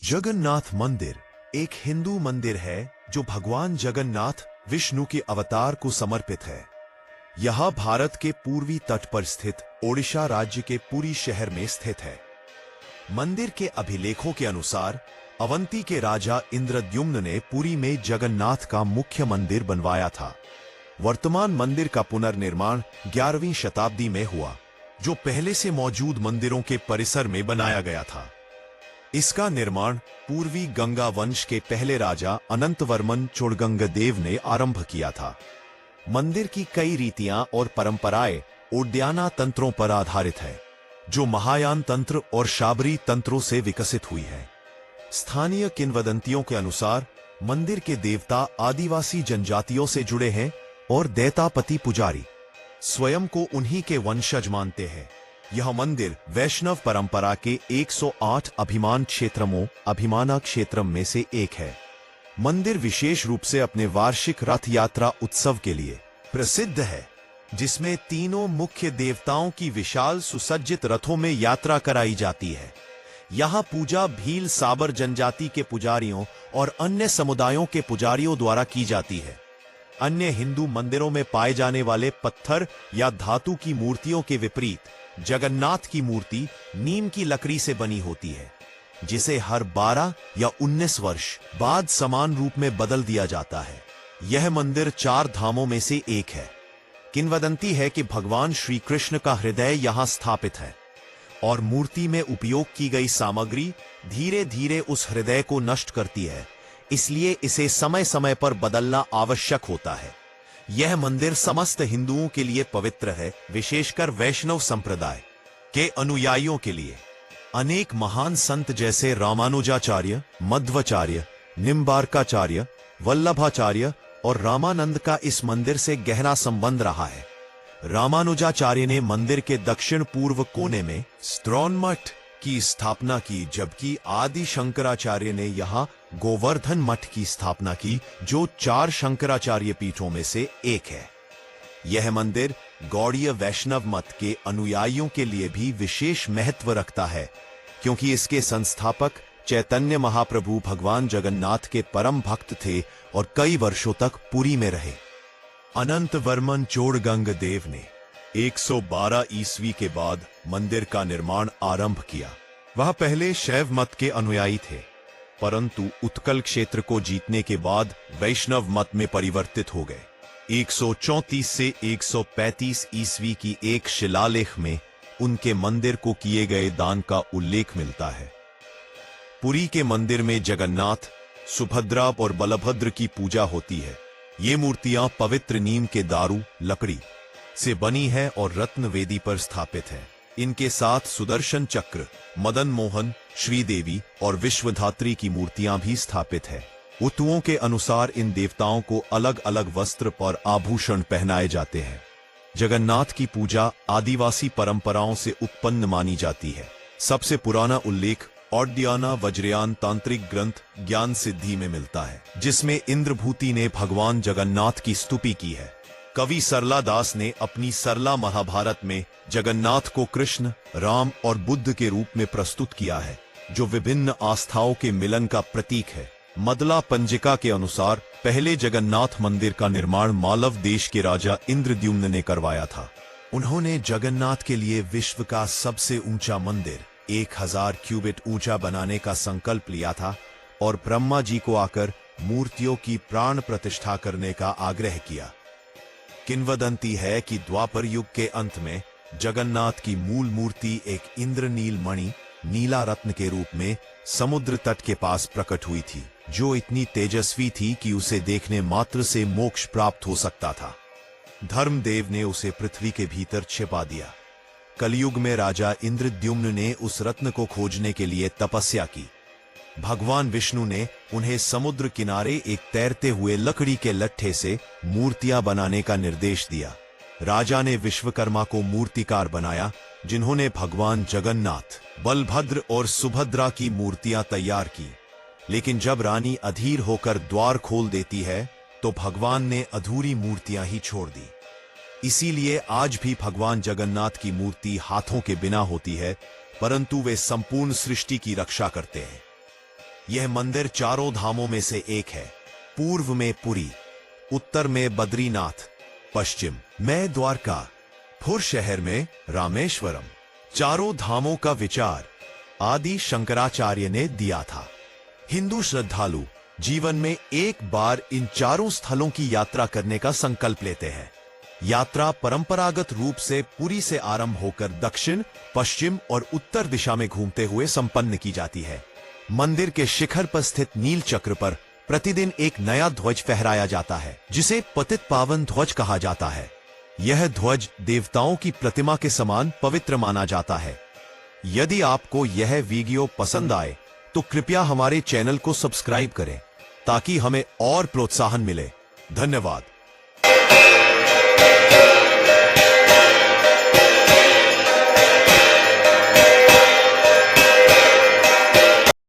जगन्नाथ मंदिर एक हिंदू मंदिर है जो भगवान जगन्नाथ विष्णु के अवतार को समर्पित है। यह भारत के पूर्वी तट पर स्थित ओडिशा राज्य के पुरी शहर में स्थित है। मंदिर के अभिलेखों के अनुसार अवंती के राजा इंद्रद्युम्न ने पुरी में जगन्नाथ का मुख्य मंदिर बनवाया था। वर्तमान मंदिर का पुनर्निर्माण 11वीं शताब्दी में हुआ, जो पहले से मौजूद मंदिरों के परिसर में बनाया गया था। इसका निर्माण पूर्वी गंगा वंश के पहले राजा अनंतवर्मन चोड़गंगदेव ने आरंभ किया था। मंदिर की कई रीतियां और परंपराएं उद्याना तंत्रों पर आधारित है, जो महायान तंत्र और शाबरी तंत्रों से विकसित हुई है। स्थानीय किंवदंतियों के अनुसार मंदिर के देवता आदिवासी जनजातियों से जुड़े हैं और दैतापति पुजारी स्वयं को उन्हीं के वंशज मानते हैं। यह मंदिर वैष्णव परंपरा के 108 अभिमान क्षेत्रम में से एक है। मंदिर विशेष रूप से अपने वार्षिक रथ यात्रा उत्सव के लिए प्रसिद्ध है, जिसमें तीनों मुख्य देवताओं की विशाल सुसज्जित रथों में यात्रा कराई जाती है। यहाँ पूजा भील साबर जनजाति के पुजारियों और अन्य समुदायों के पुजारियों द्वारा की जाती है। अन्य हिंदू मंदिरों में पाए जाने वाले पत्थर या धातु की मूर्तियों के विपरीत जगन्नाथ की मूर्ति नीम की लकड़ी से बनी होती है, जिसे हर 12 या 19 वर्ष बाद समान रूप में बदल दिया जाता है। यह मंदिर 4 धामों में से एक है। किंवदंती है कि भगवान श्री कृष्ण का हृदय यहाँ स्थापित है और मूर्ति में उपयोग की गई सामग्री धीरे धीरे उस हृदय को नष्ट करती है, इसलिए इसे समय समय पर बदलना आवश्यक होता है। यह मंदिर समस्त हिंदुओं के लिए पवित्र है, विशेषकर वैष्णव संप्रदाय के अनुयायियों के लिए। अनेक महान संत जैसे रामानुजाचार्य, मध्वाचार्य, निम्बार्काचार्य, वल्लभाचार्य और रामानंद का इस मंदिर से गहरा संबंध रहा है। रामानुजाचार्य ने मंदिर के दक्षिण पूर्व कोने में स्त्रोन मठ की स्थापना की, जबकि आदि शंकराचार्य ने यहाँ गोवर्धन मठ की स्थापना की, जो 4 शंकराचार्य पीठों में से एक है। यह मंदिर गौड़ीय वैष्णव मत के अनुयायियों के लिए भी विशेष महत्व रखता है, क्योंकि इसके संस्थापक चैतन्य महाप्रभु भगवान जगन्नाथ के परम भक्त थे और कई वर्षों तक पुरी में रहे। अनंतवर्मन चोड़गंगदेव ने 112 ईस्वी के बाद मंदिर का निर्माण आरंभ किया। वह पहले शैव मत के अनुयायी थे, परंतु उत्कल क्षेत्र को जीतने के बाद वैष्णव मत में परिवर्तित हो गए। 134 से 135 ईस्वी की एक शिलालेख में उनके मंदिर को किए गए दान का उल्लेख मिलता है। पुरी के मंदिर में जगन्नाथ, सुभद्रा और बलभद्र की पूजा होती है। ये मूर्तियां पवित्र नीम के दारू लकड़ी से बनी है और रत्न वेदी पर स्थापित है। इनके साथ सुदर्शन चक्र, मदन मोहन, श्रीदेवी और विश्वधात्री की मूर्तियां भी स्थापित है। उतुओं के अनुसार इन देवताओं को अलग अलग वस्त्र और आभूषण पहनाए जाते हैं। जगन्नाथ की पूजा आदिवासी परंपराओं से उत्पन्न मानी जाती है। सबसे पुराना उल्लेख औड्याना वज्रयान तांत्रिक ग्रंथ ज्ञान सिद्धि में मिलता है, जिसमें इंद्रभूति ने भगवान जगन्नाथ की स्तुति की है। कवि सरला दास ने अपनी सरला महाभारत में जगन्नाथ को कृष्ण, राम और बुद्ध के रूप में प्रस्तुत किया है, जो विभिन्न आस्थाओं के मिलन का प्रतीक है। मदला पंजिका के अनुसार पहले जगन्नाथ मंदिर का निर्माण मालव देश के राजा इंद्रद्युम्न ने करवाया था। उन्होंने जगन्नाथ के लिए विश्व का सबसे ऊंचा मंदिर 1000 क्यूबिट ऊंचा बनाने का संकल्प लिया था और ब्रह्मा जी को आकर मूर्तियों की प्राण प्रतिष्ठा करने का आग्रह किया। किंवदंती है कि द्वापर युग के अंत में जगन्नाथ की मूल मूर्ति एक इंद्रनील मणि नीला रत्न के रूप में समुद्र तट के पास प्रकट हुई थी, जो इतनी तेजस्वी थी कि उसे देखने मात्र से मोक्ष प्राप्त हो सकता था। धर्मदेव ने उसे पृथ्वी के भीतर छिपा दिया। कलयुग में राजा इंद्रद्युम्न ने उस रत्न को खोजने के लिए तपस्या की। भगवान विष्णु ने उन्हें समुद्र किनारे एक तैरते हुए लकड़ी के लट्ठे से मूर्तियां बनाने का निर्देश दिया। राजा ने विश्वकर्मा को मूर्तिकार बनाया, जिन्होंने भगवान जगन्नाथ, बलभद्र और सुभद्रा की मूर्तियां तैयार की। लेकिन जब रानी अधीर होकर द्वार खोल देती है, तो भगवान ने अधूरी मूर्तियां ही छोड़ दी। इसीलिए आज भी भगवान जगन्नाथ की मूर्ति हाथों के बिना होती है, परंतु वे संपूर्ण सृष्टि की रक्षा करते हैं। यह मंदिर चारों धामों में से एक है। पूर्व में पुरी, उत्तर में बद्रीनाथ, पश्चिम में द्वारका, पूर्व शहर में रामेश्वरम। चारों धामों का विचार आदि शंकराचार्य ने दिया था। हिंदू श्रद्धालु जीवन में एक बार इन चारों स्थलों की यात्रा करने का संकल्प लेते हैं। यात्रा परंपरागत रूप से पुरी से आरंभ होकर दक्षिण, पश्चिम और उत्तर दिशा में घूमते हुए संपन्न की जाती है। मंदिर के शिखर पर स्थित नील चक्र पर प्रतिदिन एक नया ध्वज फहराया जाता है, जिसे पतित पावन ध्वज कहा जाता है। यह ध्वज देवताओं की प्रतिमा के समान पवित्र माना जाता है। यदि आपको यह वीडियो पसंद आए तो कृपया हमारे चैनल को सब्सक्राइब करें ताकि हमें और प्रोत्साहन मिले। धन्यवाद।